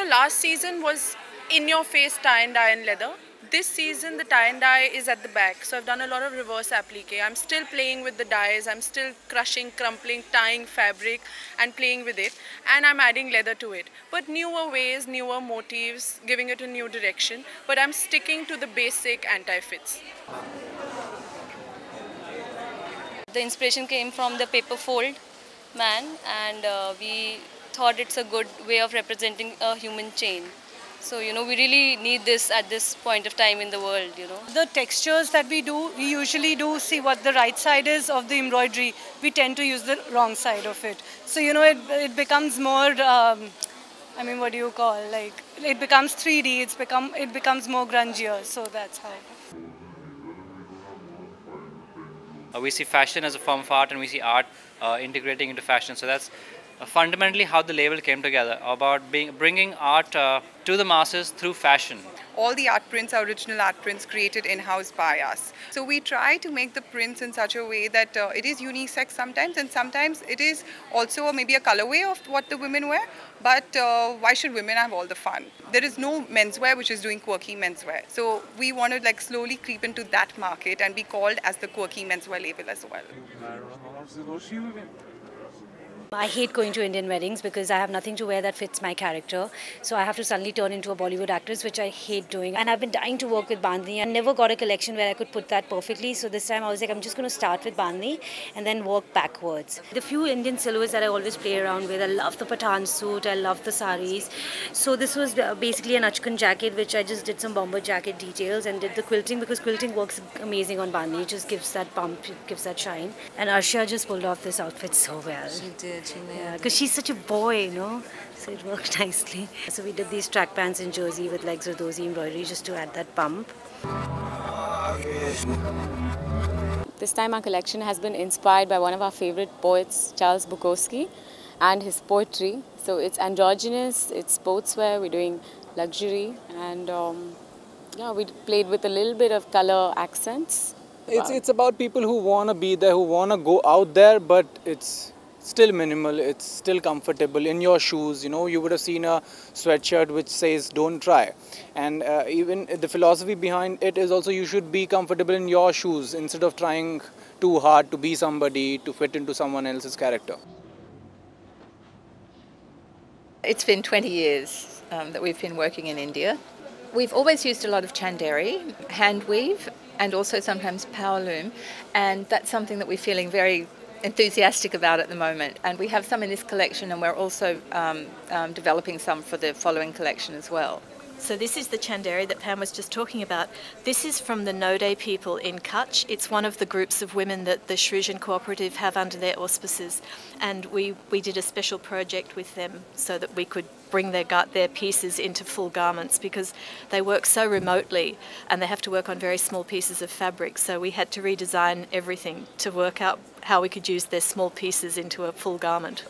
last season was in your face tie and dye and leather. This season the tie and dye is at the back, so I've done a lot of reverse applique. I'm still playing with the dyes, I'm still crushing, crumpling, tying fabric and playing with it, and I'm adding leather to it. But newer ways, newer motifs, giving it a new direction, but I'm sticking to the basic anti-fits. The inspiration came from the paper fold man, and we thought it's a good way of representing a human chain. So, we really need this at this point of time in the world, The textures that we do, we usually do see what the right side is of the embroidery. We tend to use the wrong side of it. So, it becomes more, what do you call, like, it becomes 3D, it becomes more grungier, so that's how. We see fashion as a form of art, and we see art integrating into fashion. So that's fundamentally how the label came together, about bringing art to the masses through fashion. All the art prints are original art prints created in-house by us. So we try to make the prints in such a way that it is unisex sometimes, and sometimes it is also maybe a colorway of what the women wear. But why should women have all the fun? There is no menswear which is doing quirky menswear. So we want to slowly creep into that market and be called as the quirky menswear label as well. I hate going to Indian weddings because I have nothing to wear that fits my character. So I have to suddenly turn into a Bollywood actress, which I hate doing. And I've been dying to work with Bandhani. I never got a collection where I could put that perfectly. So this time I was like, I'm just going to start with Bandhani and then work backwards. The few Indian silhouettes that I always play around with, I love the Pathan suit, I love the saris. So this was basically an Achkan jacket, which I just did some bomber jacket details and did the quilting, because quilting works amazing on Bandhani. It just gives that bump, it gives that shine. And Arshia just pulled off this outfit so well. She did. Yeah, because she's such a boy, so it worked nicely. So we did these track pants in jersey with like Zardozi embroidery just to add that bump. This time our collection has been inspired by one of our favorite poets, Charles Bukowski, and his poetry. So it's androgynous, it's sportswear, we're doing luxury, and we played with a little bit of color accents. It's about people who want to be there, who want to go out there, but it's still minimal, it's still comfortable in your shoes. You would have seen a sweatshirt which says don't try, and even the philosophy behind it is also you should be comfortable in your shoes instead of trying too hard to be somebody, to fit into someone else's character. It's been 20 years that we've been working in India. We've always used a lot of chanderi, hand weave, and also sometimes power loom, and that's something that we're feeling very enthusiastic about at the moment, and we have some in this collection, and we're also developing some for the following collection as well. So this is the chanderi that Pam was just talking about. This is from the Node people in Kutch. It's one of the groups of women that the Shrujan Cooperative have under their auspices, and we did a special project with them so that we could bring their pieces into full garments, because they work so remotely and they have to work on very small pieces of fabric. So we had to redesign everything to work out how we could use their small pieces into a full garment.